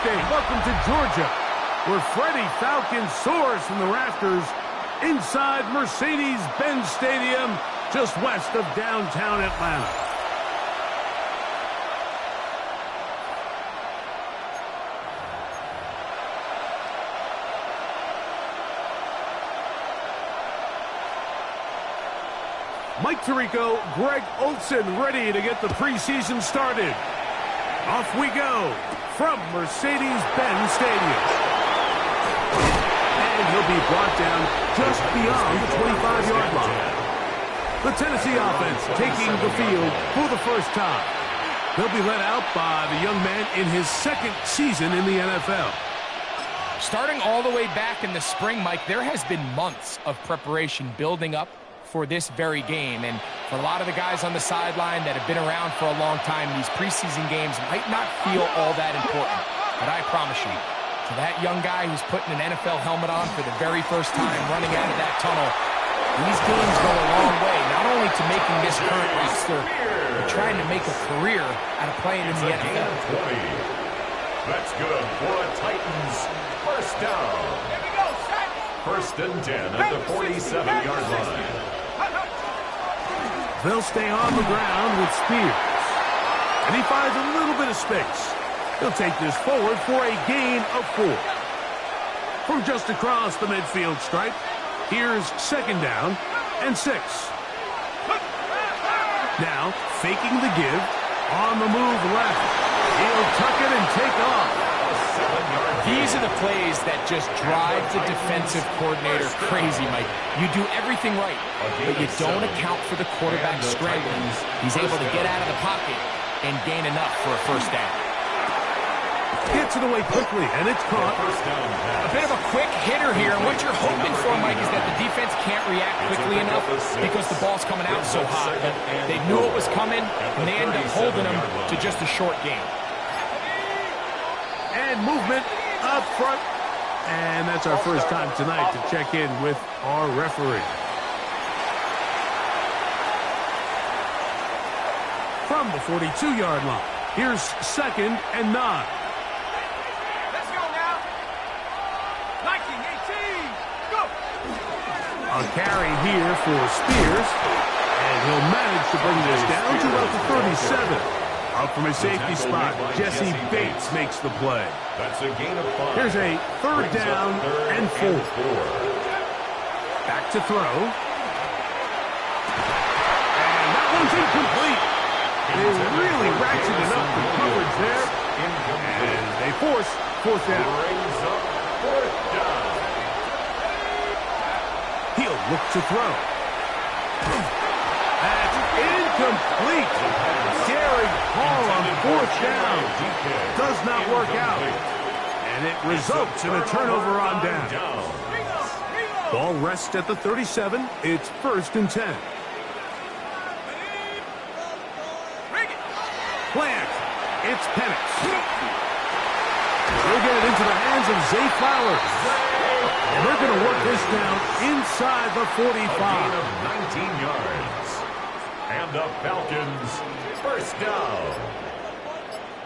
State. Welcome to Georgia, where Freddie Falcon soars from the rafters inside Mercedes-Benz Stadium, just west of downtown Atlanta. Mike Tirico, Greg Olson ready to get the preseason started. Off we go from Mercedes-Benz Stadium. And he'll be brought down just beyond the 25-yard line. The Tennessee offense taking the field for the first time. They'll be led out by the young man in his second season in the NFL. Starting all the way back in the spring, Mike, there has been months of preparation building up for this very game. And for a lot of the guys on the sideline that have been around for a long time, these preseason games might not feel all that important. But I promise you, to that young guy who's putting an NFL helmet on for the very first time running out of that tunnel, these games go a long way, not only to making this current roster, but trying to make a career out of playing in the NFL. That's good for a Titans first down. First and 10 at the 47-yard line. They'll stay on the ground with Spears. And he finds a little bit of space. He'll take this forward for a gain of 4. From just across the midfield stripe, here's second down and 6. Now, faking the give, on the move left. He'll tuck it and take off. These are the plays that just drive the defensive coordinator crazy, Mike. You do everything right, but you don't account for the quarterback scrambling. He's able to get out of the pocket and gain enough for a first down. Gets it away quickly, and it's caught. A bit of a quick hitter here, and what you're hoping for, Mike, is that the defense can't react quickly enough because the ball's coming out so hot. They knew it was coming, and they end up holding them to just a short gain. And movement up front. And that's our first time tonight to check in with our referee. From the 42-yard line, here's second and 9. Let's go now. 1918. Go. A carry here for Spears. And he'll manage to bring this down to about the 37. Up from his safety spot, Jesse Bates makes the play. That's a gain of 5. Here's a third down and 4. Back to throw. And that one's incomplete. They really ratcheted up the coverage there. And they force fourth down. He'll look to throw. That's incomplete. Gary Hall on fourth down. Does not work out. And it results in a turnover on down. Ball rests at the 37. It's first and 10. Plant. It's Penix. He'll get it into the hands of Zay Flowers. And they're going to work this down inside the 45. A gain of 19 yards. And the Falcons first down.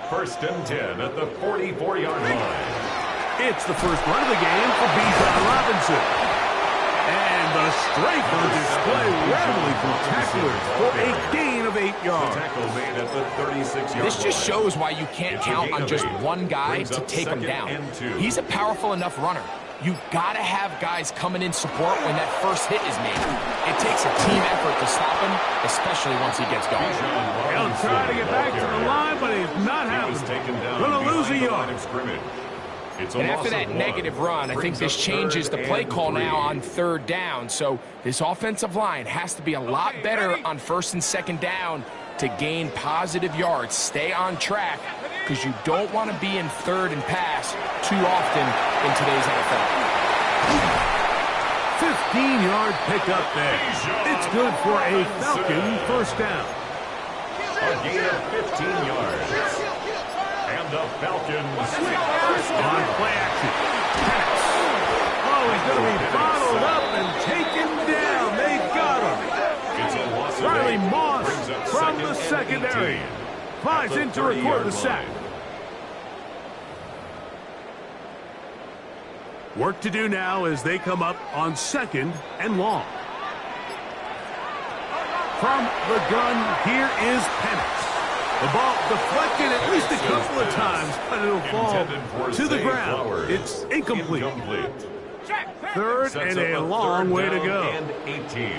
First and 10 at the 44-yard line. It's the first run of the game for Bijan Robinson. And the strength on display randomly from tacklers for a gain of 8 yards. Tackle made at the 36-yard This just shows why you can't count on just one guy to take him down. He's a powerful enough runner. You gotta have guys coming in support when that first hit is made. It takes a team effort to stop him, especially once he gets going. He'll try to get back to the line, but he's not happening. Gonna lose a yard. And after that negative run, I think this changes the play call now on third down. So this offensive line has to be a lot better on first and second down to gain positive yards. Stay on track, because you don't want to be in third and pass too often in today's NFL. 15-yard pickup there. It's good for a Falcon first down. A gain of 15 yards. And the Falcons On play action. Penix. Oh, he's going to be bottled up and taken down. They got him. It's a loss of Riley 8. Moss Brings up from the second and secondary. 18. Flies in to record the sack. Work to do now as they come up on 2nd and long. From the gun, here is Penix. The ball deflected at least a couple of times, but it'll fall to the ground. It's incomplete. 3rd and a long way to go. And 18.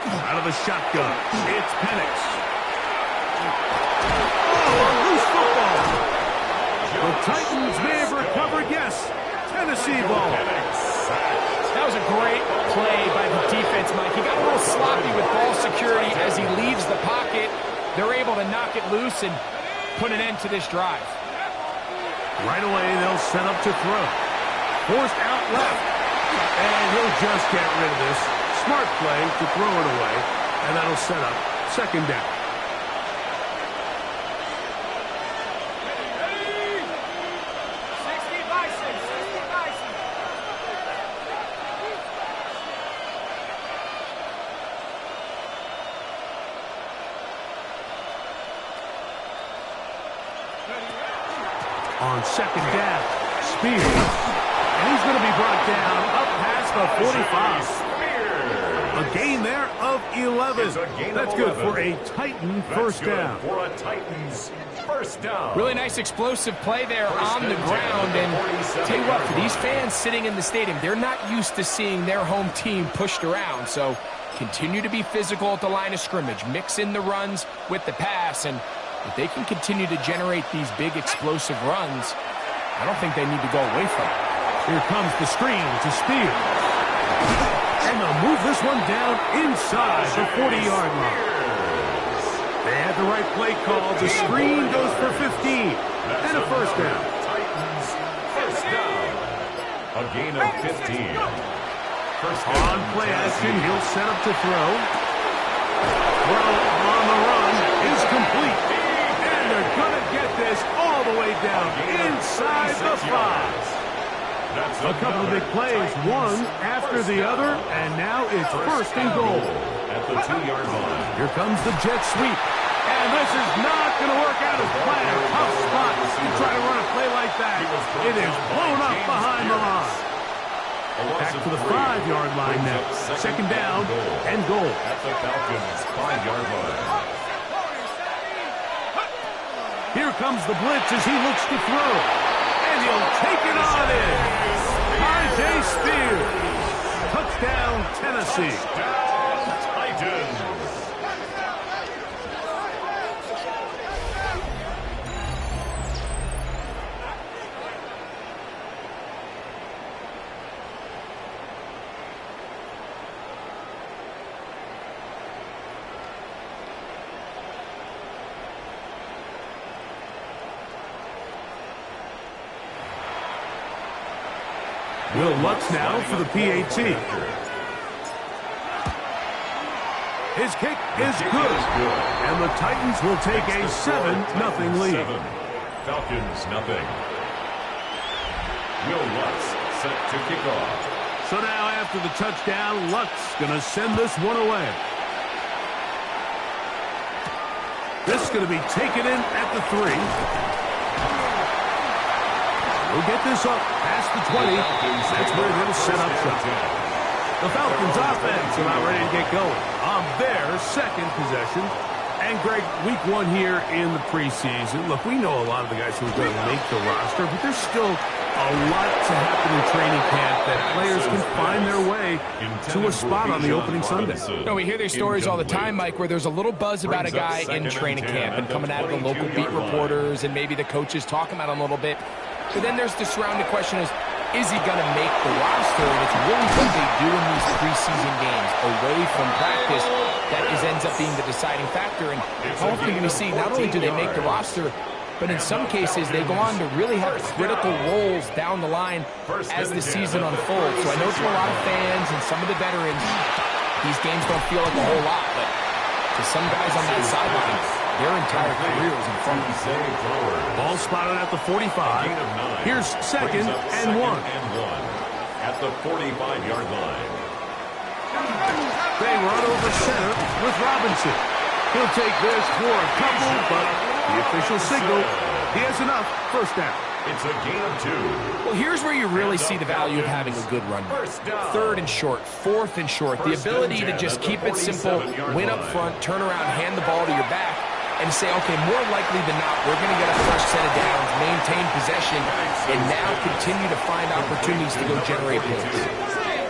Out of the shotgun, it's Penix. Oh, a loose football. The Titans may have recovered, yes. Tennessee ball. That was a great play by the defense, Mike. He got a little sloppy with ball security as he leaves the pocket. They're able to knock it loose and put an end to this drive. Right away, they'll set up to throw. Forced out left. And he'll just get rid of this. Smart play to throw it away. And that'll set up 2nd down. On 2nd down, Spears. And he's going to be brought down up past the 45. A gain there of 11. That's good for a Titan first down. For a Titans first down. Really nice explosive play there on the ground. And tell you what, for these fans sitting in the stadium, they're not used to seeing their home team pushed around. So continue to be physical at the line of scrimmage. Mix in the runs with the pass. And if they can continue to generate these big explosive runs, I don't think they need to go away from it. Here comes the screen to Spears. And they'll move this one down inside the 40-yard line. They had the right play call. The screen goes for 15. And a first down. Titans first down. A gain of 15. First down. On play action, he'll set up to throw. Throw on the run is complete. And they're going to get this all the way down inside the 5. A couple of big plays, one after the other, and now it's 1st and goal. At the 2-yard line. Here comes the jet sweep. And this is not going to work out as planned. Tough spot. You try to run a play like that. It is blown up behind the line. Back to the 5-yard line now. 2nd down and goal. At the Falcons' 5-yard line. Here comes the blitz as he looks to throw. And he'll take it on in. J. Spears. Touchdown, Tennessee. Touchdown, Titans. Will Lutz now for the PAT. His kick is good. And the Titans will take a 7-0 lead. Falcons nothing. Will Lutz set to kick off. So now after the touchdown, Lutz going to send this one away. This is going to be taken in at the 3. We'll get this up past the 20. That's where they're going to set up shop. The Falcons offense about ready to get going on their 2nd possession. And, Greg, week 1 here in the preseason. Look, we know a lot of the guys who are going to make the roster, but there's still a lot to happen in training camp that players can find their way to a spot on the opening Sunday. No, we hear these stories all the time, Mike, where there's a little buzz about a guy in training camp and coming out of the local beat reporters and maybe the coaches talking about him a little bit. But then there's the surrounding question is he going to make the roster? And it's really what they do in these preseason games away from practice that ends up being the deciding factor. And how often do we see not only do they make the roster, but in some cases they go on to really have critical roles down the line as the season unfolds. So I know to a lot of fans and some of the veterans, these games don't feel like a whole lot, but to some guys on that sideline, their entire career is in front of them. Ball spotted at the 45. Here's 2nd and 1. At the 45-yard line. They run over center with Robinson. He'll take this for a couple, but the official signal, he has enough. First down. It's a gain of 2. Well, here's where you really see the value of having a good run. Third and short, fourth and short. The ability to just keep it simple, win up front, turn around, hand the ball to your back, and say, okay, more likely than not, we're going to get a fresh set of downs, maintain possession, and now continue to find opportunities to go generate points.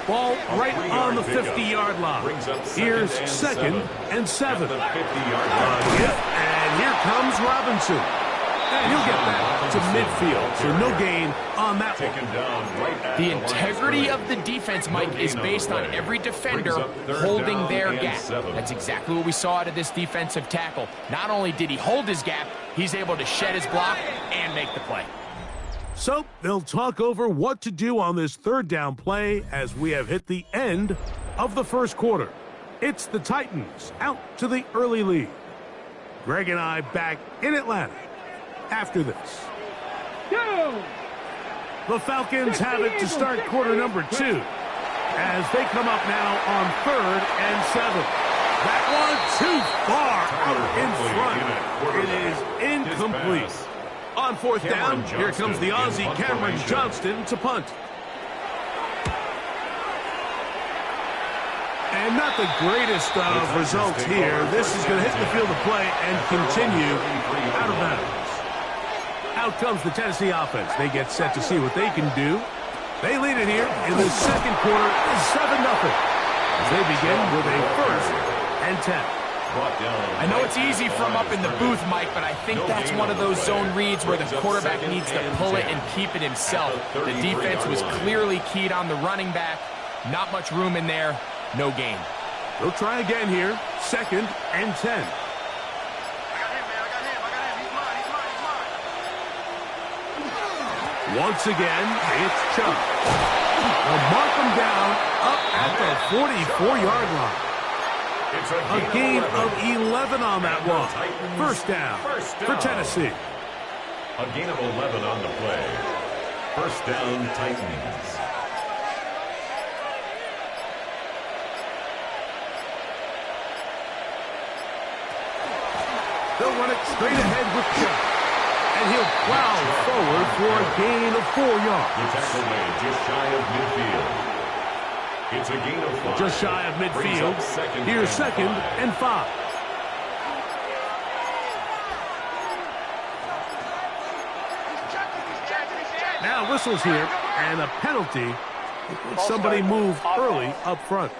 Ball right on the 50-yard line. Here's 2nd and 7. And here comes Robinson. And he'll get that to midfield, so no gain on that one. The integrity of the defense, Mike, is based on every defender holding their gap. That's exactly what we saw out of this defensive tackle. Not only did he hold his gap, he's able to shed his block and make the play. So they'll talk over what to do on this 3rd down play as we have hit the end of the first quarter. It's the Titans out to the early lead. Greg and I back in Atlanta after this. The Falcons have it to start quarter number 2 as they come up now on 3rd and 7. That one too far out in front. It is incomplete. On 4th down, here comes the Aussie Cameron Johnston to punt. And not the greatest of results here. This is going to hit the field of play and continue out of bounds. Out comes the Tennessee offense. They get set to see what they can do. They lead it here in the 2nd quarter, 7-0. As they begin with a 1st and 10. I know it's easy from up in the booth, Mike, but I think that's one of those zone reads where the quarterback needs to pull it and keep it himself. The defense was clearly keyed on the running back. Not much room in there. No gain. They'll try again here. 2nd and 10. Once again, it's Chubb. They'll mark them down up at the 44-yard line. A gain of 11 on that one. 1st down for Tennessee. A gain of 11 on the play. 1st down, Titans. They'll run it straight ahead with Chubb. And he'll plow forward for a gain of 4 yards. The tackle made just shy of midfield. It's a gain of 5. Just shy of midfield. Here's 2nd and 5. Now whistles here and a penalty. Somebody moved early up front.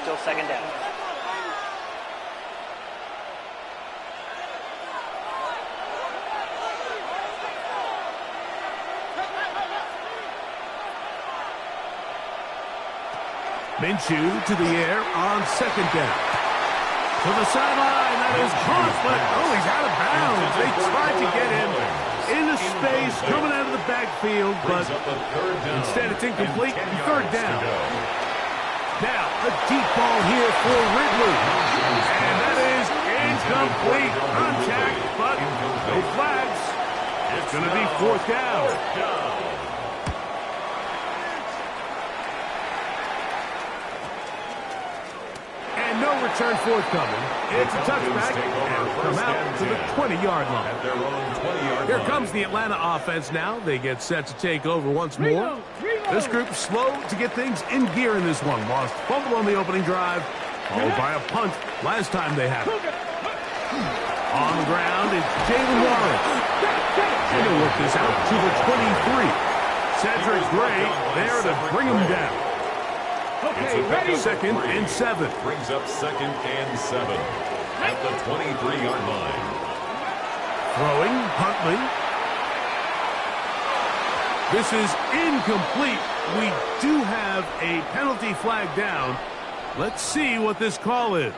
Still 2nd down. Minshew to the air on 2nd down. To the sideline, that is caught, but he's out of bounds. They tried to get him into space, coming out of the backfield, but instead it's incomplete. 3rd down. Now, a deep ball here for Ridley. And that is incomplete. Contact, but no flags. It's going to be 4th down. No return forthcoming. It's a touchback and come out to the 20-yard line. Here comes the Atlanta offense now. They get set to take over once more. This group slow to get things in gear in this one. Lost fumble on the opening drive, followed by a punt last time they had it. On the ground, it's Jalen Warren. And he'll work this out to the 23. Cedric Gray there to bring him down. Okay, ready. 2nd and 7. Brings up 2nd and 7 at the 23-yard line. Throwing, Huntley. This is incomplete. We do have a penalty flag down. Let's see what this call is.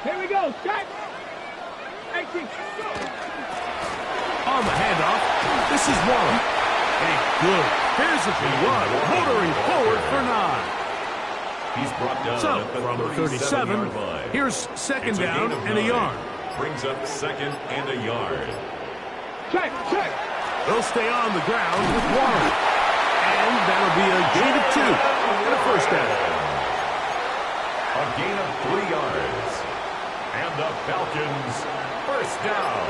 Here we go. Check. On the handoff, this is Warren. A good physical run, motoring forward for 9. He's brought down So, at the from the 37-yard line. here's 2nd down and a 9. yard. Brings up 2nd and a yard. Check. They'll stay on the ground with Warren. And that'll be a gain of 2 and a first down. A gain of 3 yards. And the Falcons first down.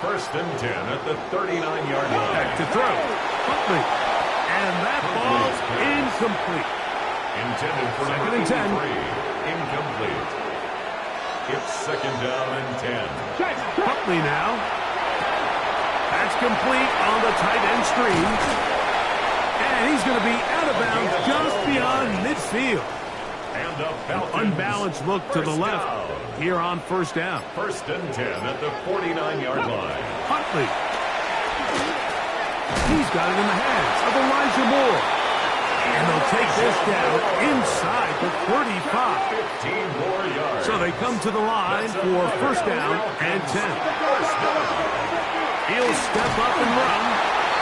First and 10 at the 39-yard line. Back to throw. Huntley. And that ball's incomplete. Intended for second and 10. Incomplete. It's second down and 10. Huntley now. That's complete on the tight end screen. And he's going to be out of bounds just beyond midfield. And the Falcons unbalanced look to the left here on first down. First and 10 at the 49-yard line. Huntley. He's got it in the hands of Elijah Moore. And they'll take this down inside the 35. 15 more yards. So they come to the line for first down and 10. He'll step up and run.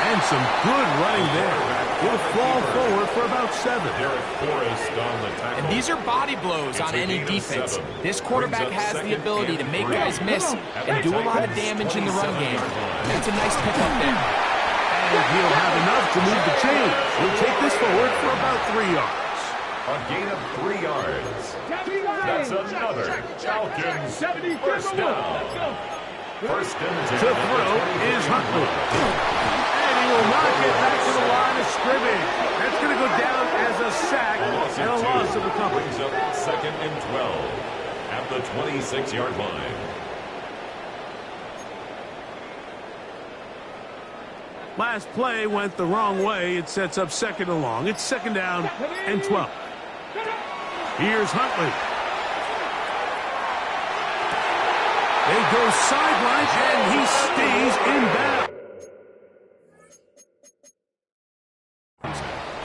And some good running there. He'll fall forward for about 7. And these are body blows on any defense. This quarterback has the ability to make guys miss and do a lot of damage in the run game. That's a nice pickup there. And he'll have enough to move the chain. He'll take this forward for about 3 yards. A gain of 3 yards. That's another Falcons first down. First and 10. To throw is Huntley. And he will not get back to the line of scrimmage. That's going to go down as a sack and a loss of a couple. Brings up second and 12 at the 26-yard line. Last play went the wrong way. It sets up second and long. It's second down and 12. Here's Huntley. They go sideline, and he stays in bounds.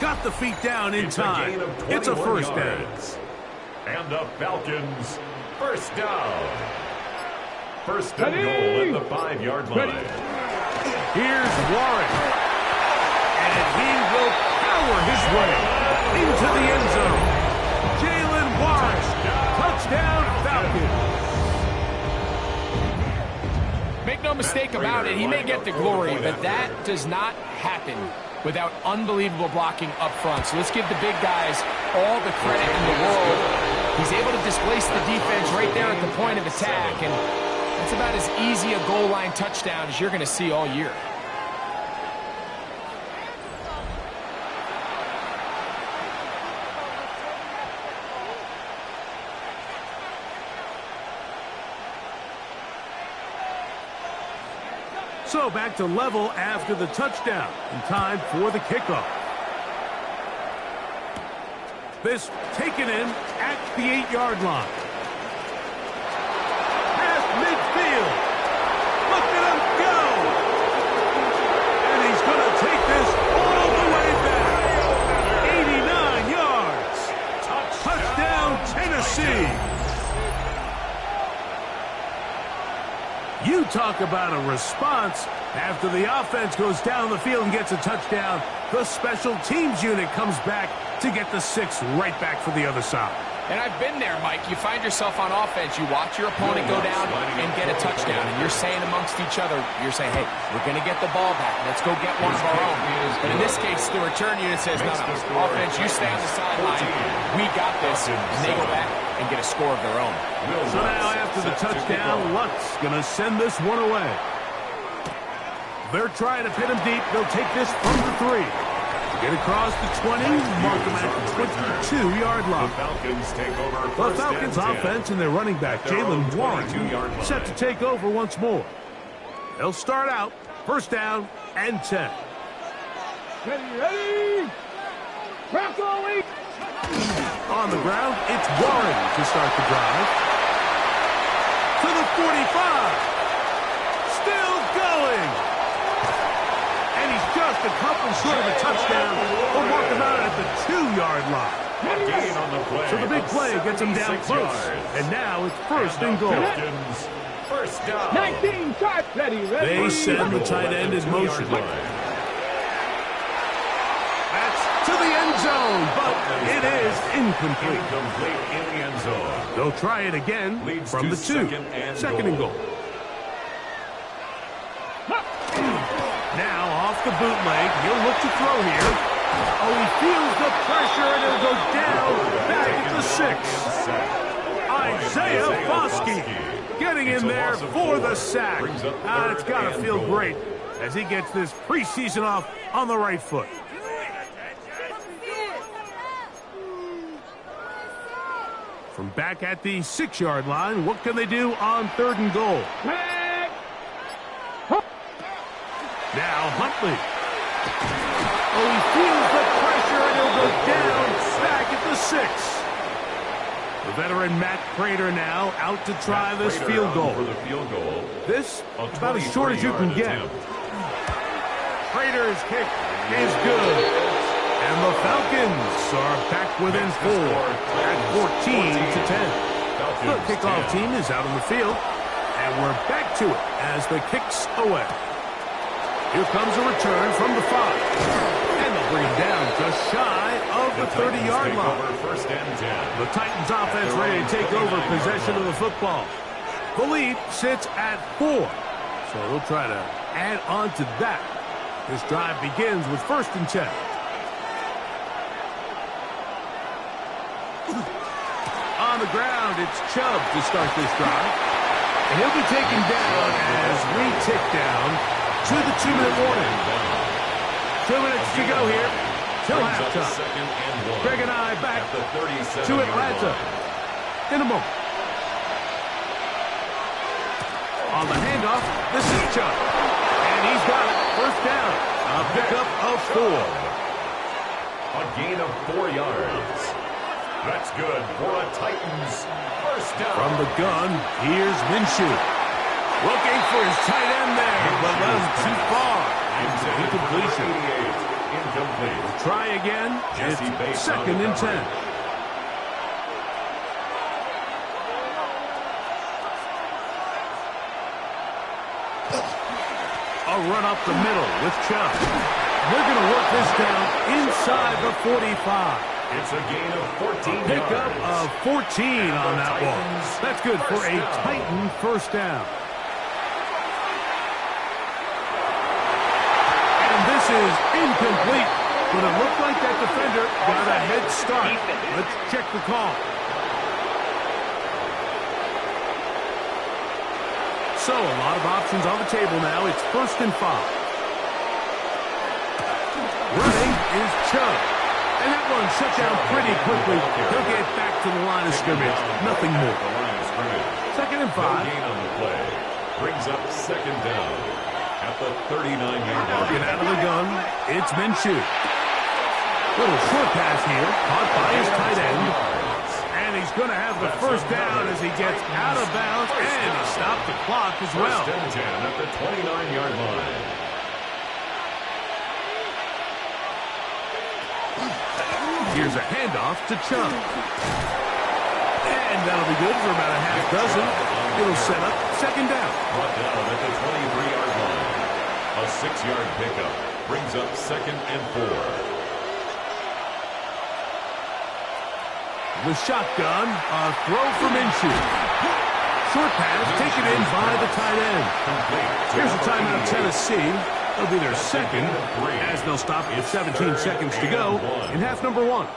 Got the feet down in time. It's a first down. And the Falcons first down. First and goal at the 5-yard line. Here's Warren. And he will power his way into the end zone. Jalen Warren. Touchdown Falcons. Make no mistake about it, he may get the glory, but that does not happen without unbelievable blocking up front. So let's give the big guys all the credit in the world. He's able to displace the defense right there at the point of attack, and that's about as easy a goal line touchdown as you're going to see all year. So back to level after the touchdown. In time for the kickoff. This taken in at the 8-yard line. Past midfield. Look at him go. And he's going to take this all the way back. 89 yards. Touchdown Tennessee. You talk about a response. After the offense goes down the field and gets a touchdown, the special teams unit comes back to get the 6 right back for the other side. And I've been there, Mike. You find yourself on offense. You watch your opponent go down and get a touchdown. And you're saying amongst each other, you're saying, hey, we're going to get the ball back. Let's go get one of our own. But in this case, the return unit says, no, offense, you stay on the sideline. We got this. And they go back and get a score of their own. So now after the touchdown, Lutz going to send this one away. They're trying to pin him deep. They'll take this from the 3. Get across the 20, mark them at the 22-yard line. The Falcons take over. The Falcons offense and their running back, Jalen Warren, set to take over once more. They'll start out first down and 10. Ready. Broccoli. On the ground, it's Warren to start the drive. To the 45. Still going. And he's just a couple short of a touchdown. We'll mark him out at the 2-yard line. So the big play gets him down close. And now it's first and goal. First down. 19 shots. Ready. They send the tight end in motion. That's to the end zone, but it is incomplete. Incomplete in the end zone. They'll try it again from the 2. Second and goal. the bootleg. He'll look to throw here. Oh, he feels the pressure, and it'll go down back at the 6. Isaiah Foskey getting in there for the sack. It's got to feel great as he gets this preseason off on the right foot. From back at the 6-yard line, what can they do on 3rd and goal? Now Huntley. Oh, he feels the pressure, and he'll go down back at the 6. The veteran Matt Prater now out to try this field goal. This about as short as you can get. Prater's kick is good. And the Falcons are back within 4 at 14-10. The kickoff team is out on the field, and we're back to it as the kick's away. Here comes a return from the 5. And they'll bring him down just shy of the 30-yard line. The Titans offense ready to take over possession of the football. The lead sits at 4. So they'll try to add on to that. This drive begins with 1st and 10. On the ground, it's Chubb to start this drive. And he'll be taken down as we tick down to the 2-minute warning. 2 minutes to go here till halftime. Greg and I back to Atlanta in a moment. On the handoff, this is Chubb. And he's got it. 1st down. A pickup of 4. A gain of 4 yards. That's good for a Titans 1st down. From the gun, here's Minshew. Looking for his tight end there, but runs too far. Incompletion. Incomplete. We'll try again. It's 2nd and 10. A run up the middle with Chubb. They're going to work this down inside the 45. It's a gain of 14 Pickup yards. of 14 on that one. That's good for a Titan 1st down. And this is incomplete, but it looked like that defender got a head start. Let's check the call. So a lot of options on the table now. It's 1st and 5. Running is Chubb. And that one shut down pretty quickly. He'll get back to the line of scrimmage. Nothing more. 2nd and 5. Gain on the play. Brings up 2nd down at the 39-yard line. Get out of the gun. It's Minshew. Little short pass here. Caught by his tight end. And he's going to have the 1st down as he gets out of bounds. And he stopped the clock as well. 1st and 10 at the 29-yard line. Here's a handoff to Chubb. And that'll be good for about a half dozen. It'll set up 2nd down. Brought down at the 23-yard line. A 6-yard pickup brings up 2nd and 4. The shotgun, a throw from Minshew. Short pass taken in by the tight end. Here's a timeout, Tennessee. It'll be their 2nd, as they'll stop with 17 seconds to go in half number 1.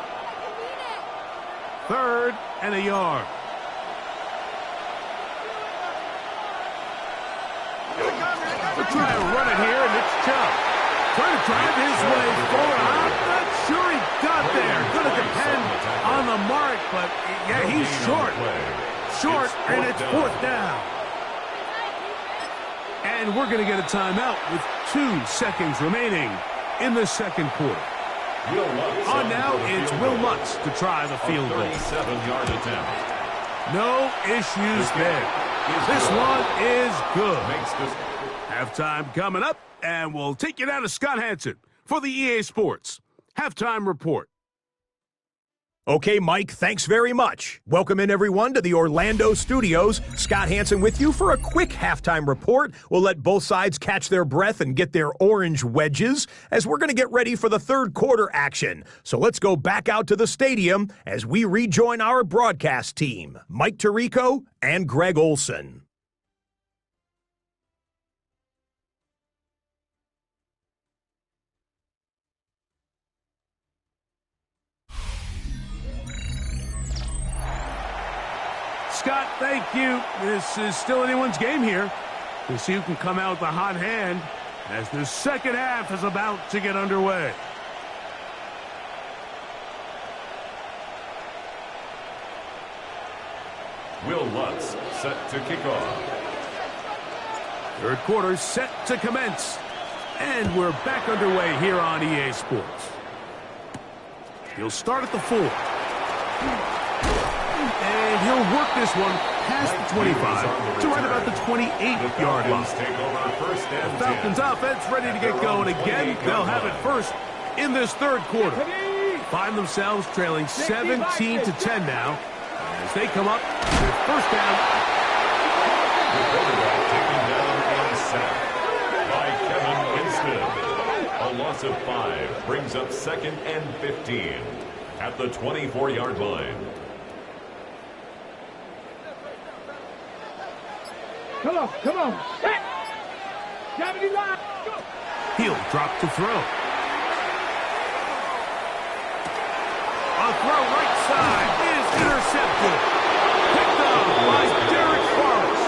3rd and a yard. They'll try to run it here, and it's Chubb. Trying to drive his way forward. I'm not sure he got there. Going to depend on the mark, but yeah, he's short. Short, and it's 4th down. And we're going to get a timeout with 2 seconds remaining in the 2nd quarter. On now, it's Will Lutz to try the field goal. 37-yard attempt. No issues there. This one is good. Halftime coming up, and we'll take you down to Scott Hansen for the EA Sports Halftime Report. Okay, Mike, thanks very much. Welcome in, everyone, to the Orlando studios. Scott Hansen with you for a quick halftime report. We'll let both sides catch their breath and get their orange wedges as we're going to get ready for the 3rd quarter action. So let's go back out to the stadium as we rejoin our broadcast team, Mike Tirico and Greg Olson. Scott, thank you. This is still anyone's game here. We'll see who can come out with a hot hand as the second half is about to get underway. Will Lutz set to kick off. Third quarter set to commence. And we're back underway here on EA Sports. He'll start at the 4. And he'll work this one past the 25 to right about the 28-yard line. The Falcons offense ready to get going again. They'll have it first in this third quarter. Find themselves trailing 17-10 now as they come up with first down. The quarterback taken down and sacked by Kevin Winston. A loss of 5 brings up 2nd and 15 at the 24-yard line. Come on, come on. Set. 70 line. Go. He'll drop to throw. A throw right side is intercepted. Picked up by Derek Forrest.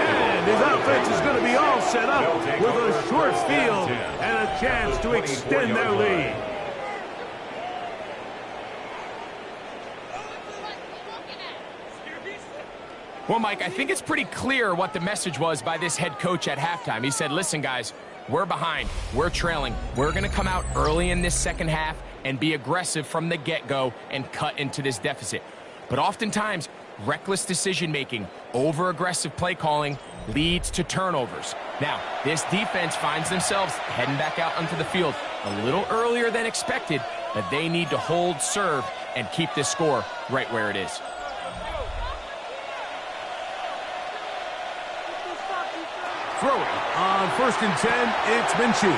And his offense is going to be all set up with a short field and a chance to extend their lead. Well, Mike, I think it's pretty clear what the message was by this head coach at halftime. He said, listen, guys, we're behind. We're trailing. We're going to come out early in this second half and be aggressive from the get-go and cut into this deficit. But oftentimes, reckless decision-making, over-aggressive play calling leads to turnovers. Now, this defense finds themselves heading back out onto the field a little earlier than expected, but they need to hold serve and keep this score right where it is. Throwing on 1st and 10, it's Minshew.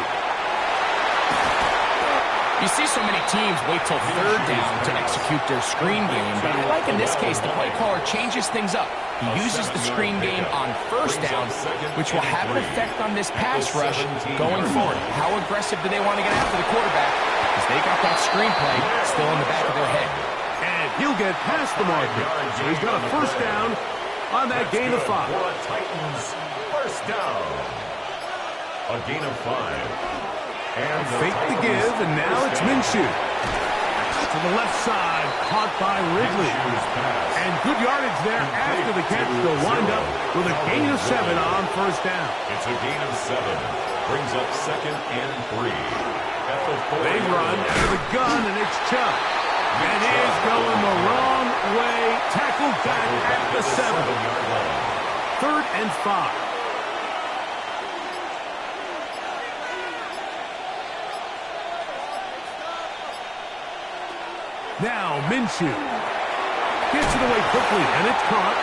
You see so many teams wait till third down to execute their screen game, but I like in this case the play caller changes things up. He uses the screen game on first down, which will have an effect on this pass rush going forward. How aggressive do they want to get after the quarterback? Because they got that screen play still in the back of their head. And he'll get past the marker. So he's got a first down on that gain of 5. Titans first down. A gain of 5. And fake the give, and now it's Minshew. To the left side, caught by Ridley. And good yardage there after the catch. They'll wind up with a gain of 7 on first down. It's a gain of 7. Brings up 2nd and 3. At the 4. They run out of the gun, and it's Chubb. And he's going the wrong way. Tackled back at the 7-yard line. 3rd and 5. Now Minshew gets it away quickly, and it's caught.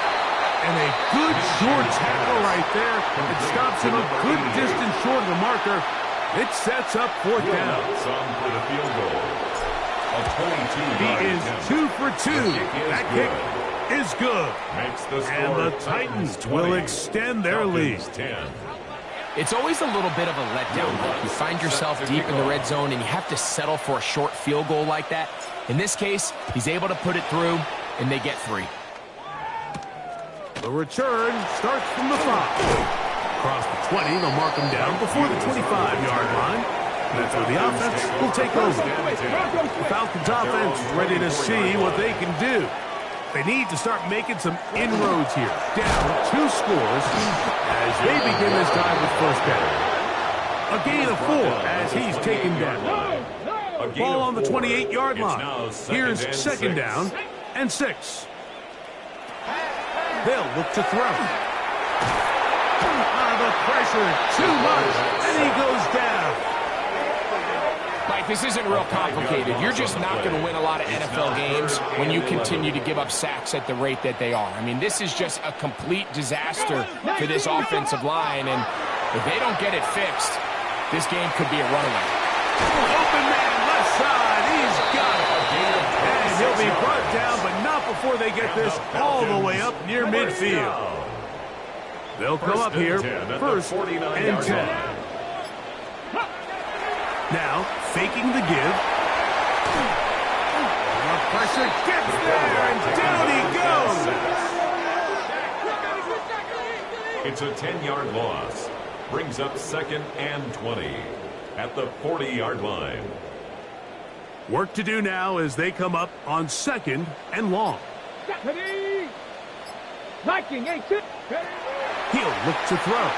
And a good short tackle right there. It stops him a good distance short of the marker. It sets up 4th down. For the field goal. He is 2 for 2. That kick is good. And the Titans will extend their lead. It's always a little bit of a letdown. You find yourself deep in the red zone, and you have to settle for a short field goal like that. In this case, he's able to put it through, and they get 3. The return starts from the 5. Across the 20, they'll mark him down before the 25-yard line. That's where the offense will take over. The Falcons offense is ready to see what they can do. They need to start making some inroads here. Down 2 scores as they begin this drive with first down. A gain of 4 as he's taken down. Ball on the 28-yard line. Here's 2nd down and 6. They'll look to throw. The pressure, too much, and he goes down. Mike, this isn't real complicated. You're just not going to win a lot of NFL games when you continue to give up sacks at the rate that they are. I mean, this is just a complete disaster for this offensive line, and if they don't get it fixed, this game could be a runaway. Open man, left side, he's got it. And he'll be brought down, but not before they get this all the way up near midfield. They'll come up here, 1st and 10. Now, faking the give. The pressure gets there, and down he goes. It's a 10-yard loss. Brings up 2nd and 20 at the 40-yard line. Work to do now as they come up on 2nd and long. Ready. Liking, ain't it? He'll look to throw.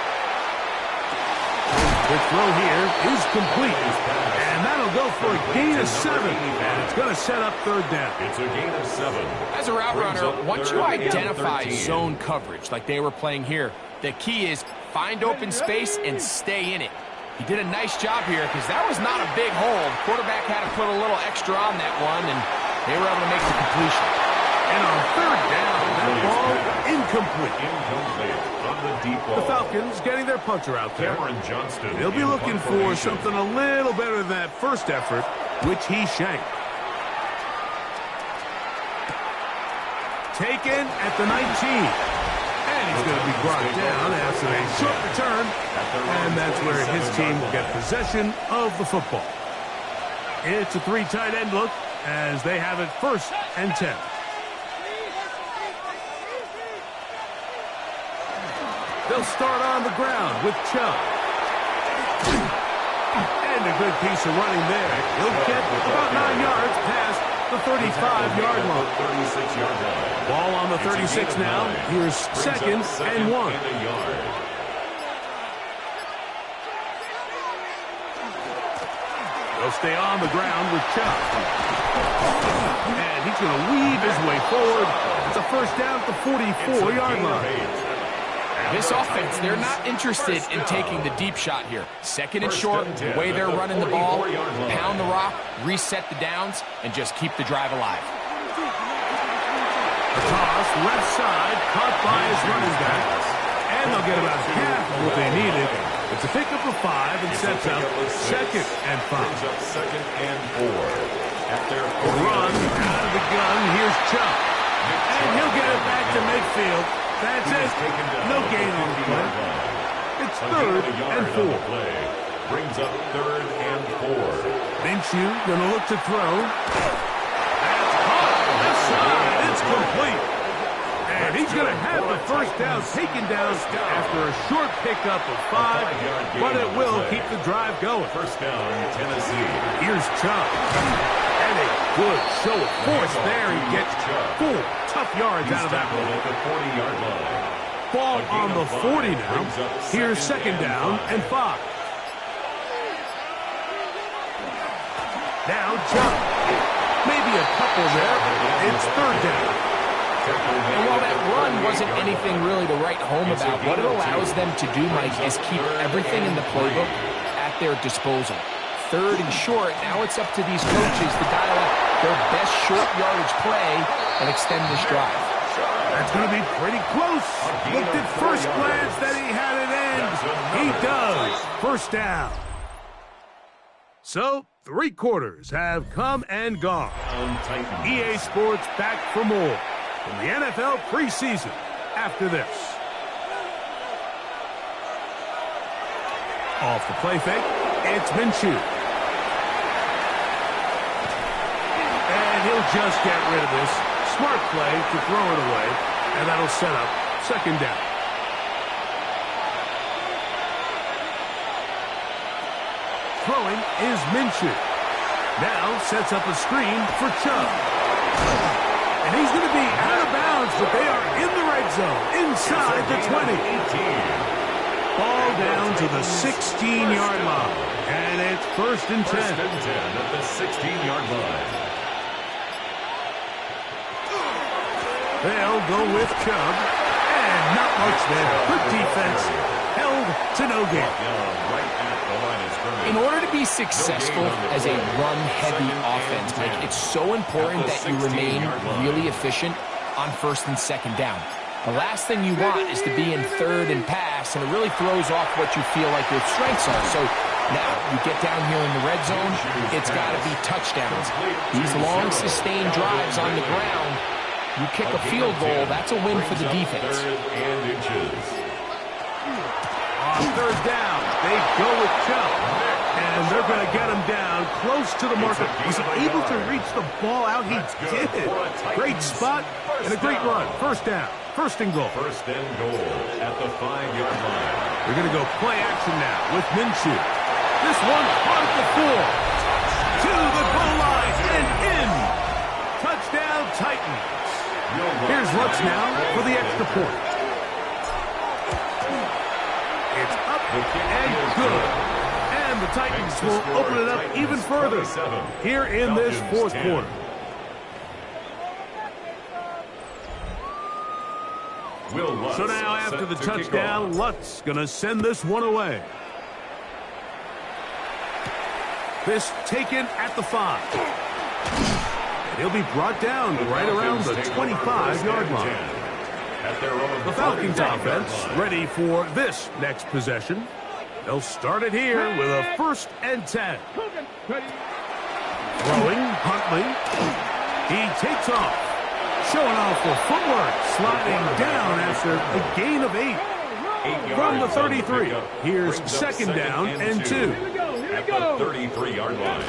The throw here is complete. And that'll go for a gain of 7. And it's going to set up 3rd down. It's a gain of 7. As a route runner, once you identify zone coverage like they were playing here, the key is find open space and stay in it. He did a nice job here because that was not a big hole. The quarterback had to put a little extra on that one, and they were able to make the completion. And on 3rd down, that ball incomplete. Incomplete on the deep ball. The Falcons getting their punter out there. Cameron Johnston. They'll be looking for something a little better than that first effort, which he shanked. Taken at the 19. And he's going to be brought down after a short return. And that's where his team will get possession of the football. It's a 3 tight end look as they have it 1st and 10. They'll start on the ground with Chubb. And a good piece of running there. He'll get about 9 yards past the 35-yard line. 36-yard line. Ball on the 36 now. Here's 2nd and 1. They'll stay on the ground with Chubb. And he's going to weave his way forward. It's a 1st down at the 44-yard line. This offense, they're not interested in taking the deep shot here. 2nd and short, the way they're running the ball, pound the rock, reset the downs, and just keep the drive alive. A toss, left side, caught by his running back. And they'll get about half of what they needed. It's a pickup of 5 and sets up 2nd and 5. Brings up 2nd and 4. At their run out of the gun, here's Chubb. And he'll get it back to midfield. That's it. No gain on the play. It's 3rd and 4. Brings up 3rd and 4. Minshew going to look to throw. That's caught. Left side. It's complete. And he's going to have the 1st down taken down after a short pickup of 5. But it will keep the drive going. 1st down, Tennessee. Here's Chubb. And a good show of force there. He gets 4 tough yards out of that one. At the 40-yard line. Ball on the 40 now. Here's 2nd down and 5. Now Chubb. Maybe a couple there. It's 3rd down. And while that run wasn't anything really to write home about, what it allows them to do, Mike, is keep everything in the playbook at their disposal. 3rd and short, now it's up to these coaches to dial up their best short yardage play and extend this drive. That's going to be pretty close. Looked at first glance that he had it end. He does. 1st down. So, 3 quarters have come and gone. EA Sports back for more from the NFL preseason after this. Off the play fake, it's Minshew. And he'll just get rid of this. Smart play to throw it away, and that'll set up 2nd down. Throwing is Minshew. Now sets up a screen for Chubb. And he's going to be out of bounds, but they are in the red zone, inside the 20. Ball down to the 16-yard line. And it's 1st and 10. 1st and 10 at the 16-yard line. They'll go with Chubb. And not much there. Good defense. Held to no gain. In order to be successful as a run-heavy offense, Mike, it's so important that you remain really efficient on 1st and 2nd down. The last thing you want is to be in 3rd and pass, and it really throws off what you feel like your strengths are. So now you get down here in the red zone, it's got to be touchdowns. These long, sustained drives on the ground, you kick a field goal, that's a win for the defense. On 3rd down, they go with Chubb. And they're going to get him down close to the marker. Was he able to reach the ball out? He did. Great spot and a great run. 1st down. first and goal. First and goal at the 5-yard line. We're going to go play action now with Minshew. This one on the 4. To the goal line and in. Touchdown, Titans. Here's Lutz now for the extra point. It's up and good. And the Titans will open it up even further here in this fourth quarter. So now after the touchdown, Lutz going to send this one away. This taken at the 5. And he'll be brought down right around the 25-yard line. The Falcons offense ready for this next possession. They'll start it here with a 1st and 10. Throwing, Huntley. He takes off. Showing off for footwork. Sliding down after a gain of 8. From the 33. Here's 2nd down and 2. At the 33-yard line.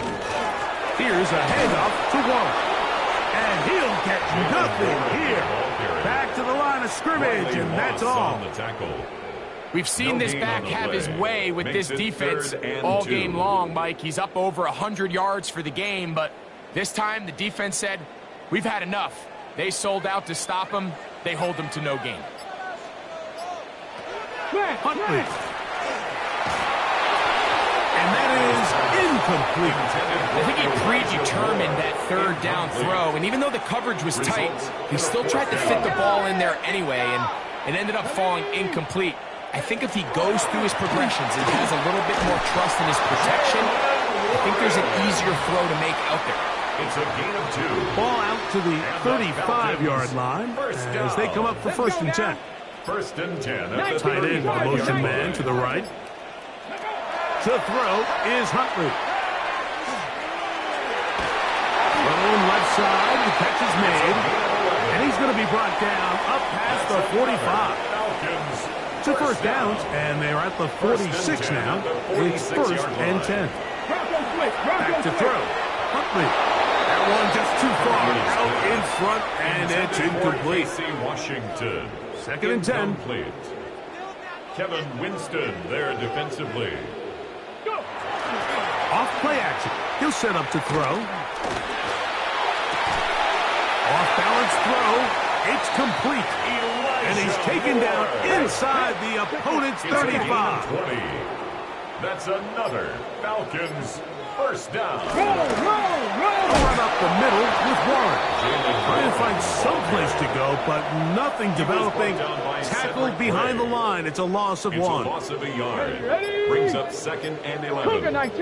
Here's a handoff to Warren. And he'll get nothing here. Back to the line of scrimmage, and that's all. We've seen this back have his way with this defense all game long, Mike. He's up over 100 yards for the game, but this time the defense said, we've had enough. They sold out to stop him. They hold him to no gain. Huntley. And that is incomplete. I think he predetermined that 3rd down throw, and even though the coverage was tight, he still tried to fit the ball in there anyway, and it ended up falling incomplete. I think if he goes through his progressions and has a little bit more trust in his protection, I think there's an easier throw to make out there. It's a gain of 2. Ball out to the 35-yard line as they come up for 1st and 10. 1st and 10. Tight end, the motion man to the right. To throw is Huntley. Thrown left side, the catch is made, and he's going to be brought down up past the 45. 2 first downs, and they're at the 46 now. It's 1st and 10. Back to throw. Huntley. That one just too far. Out in front, and it's incomplete. Washington. 2nd and 10. Incomplete. Kevin Winston there defensively. Off play action. He'll set up to throw. Off balance throw. It's complete. And he's taken down inside the opponent's 35. 20. That's another Falcons first down. Run up the middle with Warren. Trying to find some place to go, but nothing developing. Tackled behind the line. It's a loss of 1. It's a loss of a yard. Brings up 2nd and 11 at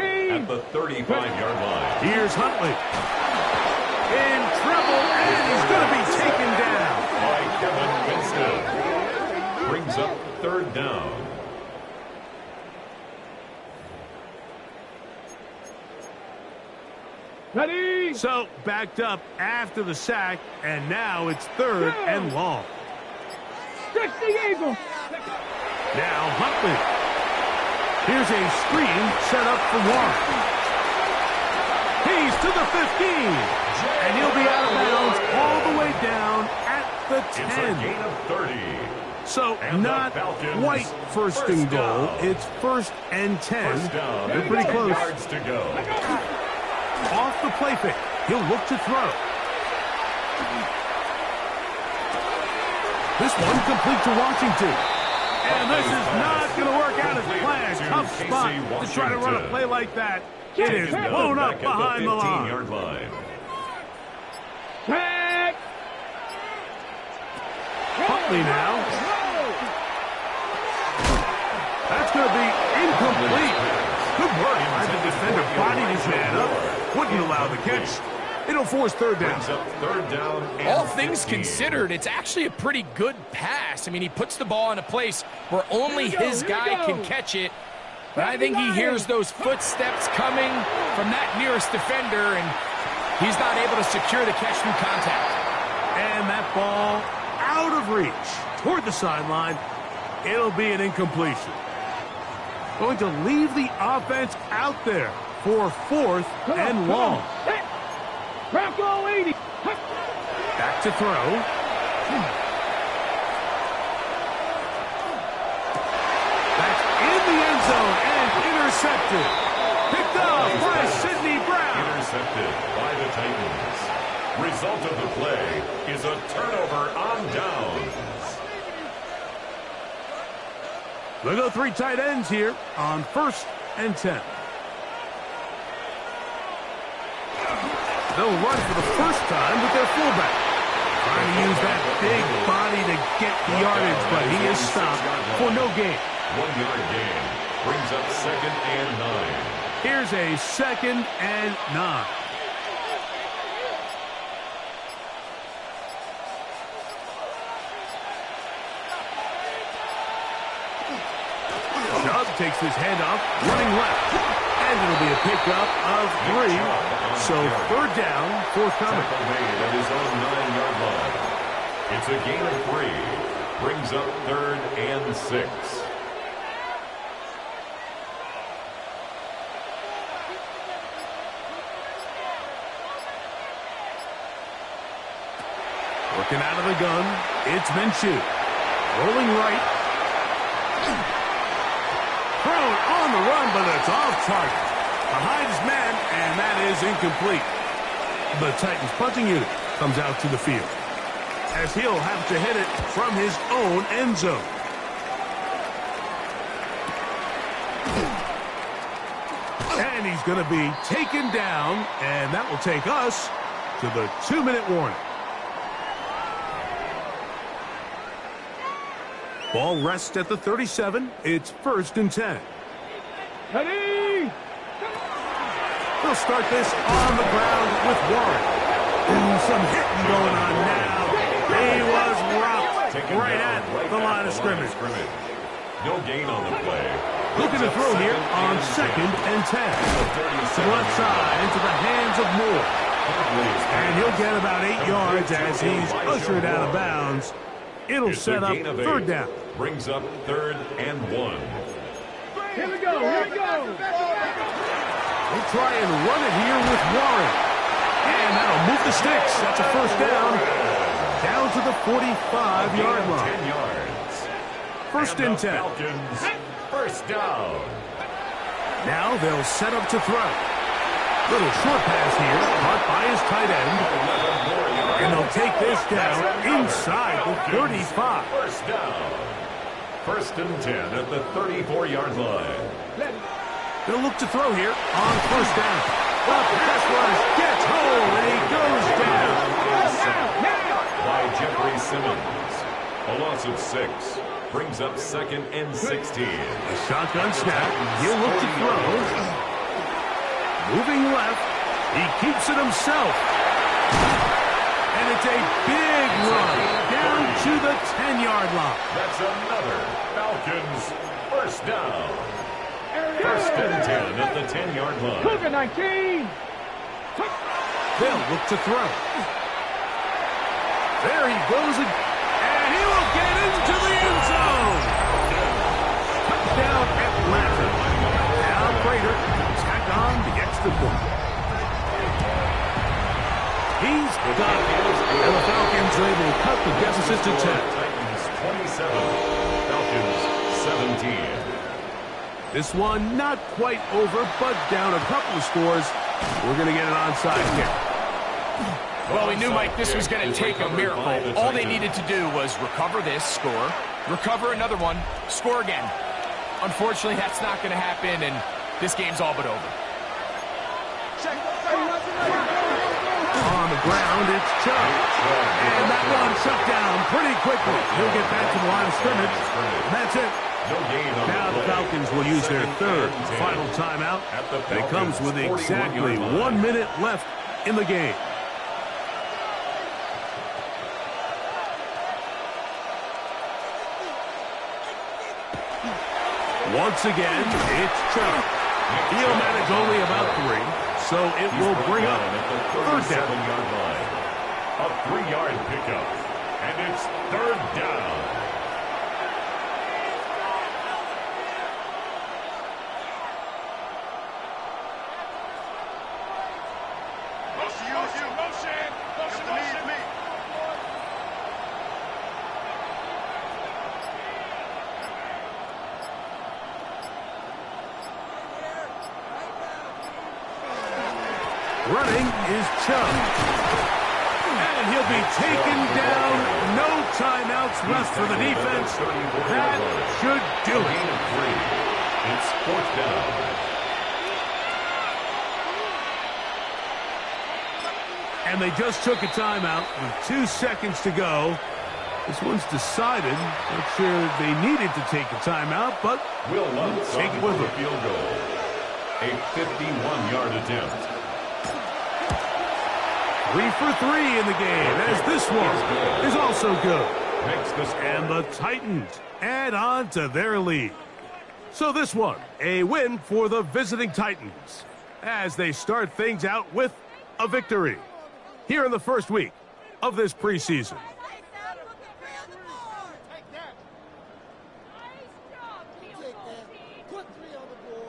the 35-yard line. Here's Huntley. In trouble, and he's going to be taken down. By Kevin Winston. Brings up 3rd down. Ready? So, backed up after the sack, and now it's 3rd and long. Stretch the eagle. Now Huntley. Here's a screen set up for Warren. He's to the 15. And he'll be out of bounds all the way down at the 10. It's a gain of 30. So not quite 1st and goal. It's 1st and 10. They're pretty close. Yards to go. Off the play fake. He'll look to throw. This one complete to Washington. And this is not going to work out as planned. Tough spot to try to run a play like that. It is blown up behind the line. Huntley now. That's going to be incomplete. Good work by the defender. Bodied his man up. Wouldn't allow the catch. It'll force 3rd down. 3rd down. All things considered, it's actually a pretty good pass. I mean, he puts the ball in a place where only his guy can catch it. But I think he hears those footsteps coming from that nearest defender, and he's not able to secure the catch through contact. And that ball out of reach toward the sideline. It'll be an incompletion. Going to leave the offense out there for 4th and long. Back to throw. zone and intercepted. Picked up by Sidney Brown. Intercepted by the Titans. Result of the play is a turnover on downs. They'll go 3 tight ends here on 1st and 10. They'll run for the first time with their fullback. Trying to use that big body to get the yardage, but he is stopped for no gain. 1 yard gain brings up 2nd and 9. Here's a 2nd and 9. Chubb takes his handoff, running left. And it'll be a pickup of 3. So 3rd down, forthcoming. Tackle made at his own 9-yard line. It's a gain of 3. Brings up 3rd and 6. Working out of the gun, it's Minshew. Rolling right. Thrown on the run, but it's off target. Behind his man, and that is incomplete. The Titans punting unit comes out to the field, as he'll have to hit it from his own end zone. And he's going to be taken down, and that will take us to the 2-minute warning. Ball rests at the 37. It's 1st and 10. Ready? They'll start this on the ground with Warren. Ooh, some hitting going on now. He was rocked right at the line of scrimmage. No gain on the play. Looking to throw here on 2nd and 10. Left side into the hands of Moore. And he'll get about 8 yards as he's ushered out of bounds. It'll set up 3rd down. Brings up 3rd and 1. Here we go. Here we go. We'll try and run it here with Warren. And that'll move the sticks. That's a 1st down. Down to the 45-yard line. 10 yards. 1st and 10. Falcons, 1st down. Now they'll set up to throw. Little short pass here, caught by his tight end. And they'll take this down inside the 35. 1st down. 1st and 10 at the 34-yard line. They'll look to throw here on 1st down. Well, the pass rush gets home, and he goes down. By Jeffrey Simmons. A loss of 6. Brings up 2nd and 16. A shotgun snap. He'll look to throw. Moving left. He keeps it himself. And it's a big run down to the 10-yard line. That's another Falcons 1st down. 1st and 10 at the 10-yard line. Cougar 19. They'll look to throw. There he goes, and he will get into the end zone. Touchdown Atlanta. Now Prater tack on the extra point. He's got it, and the Falcons are able to cut the deficit to 10. Titans 27, Falcons 17. This one not quite over, but down a couple of scores. We're going to get an onside kick. Well, we knew, Mike, this was going to take a miracle. All they needed to do was recover this, score, recover another one, score again. Unfortunately, that's not going to happen, and this game's all but over. On the ground, it's Chubb. And that one shut down pretty quickly. He'll get back to the line of scrimmage. That's it. Now the Falcons will use their 3rd and final timeout. And it comes with exactly 1 minute left in the game. Once again, it's Chubb. He'll manage only about 3, so it will bring up 3rd down. A 3-yard pickup, and it's 3rd down. Running is Chubb. And he'll be taken down. No timeouts left for the defense. That should do it. Gain of 3. It's 4th down. And they just took a timeout with 2 seconds to go. This one's decided. Not sure they needed to take a timeout, but Will Lutz take it with the them. field goal. A 51-yard attempt. 3 for 3 in the game, as this one is also good. Makes the score. And the Titans add on to their lead. So this one, a win for the visiting Titans, as they start things out with a victory here in the first week of this preseason. Put 3 on the board.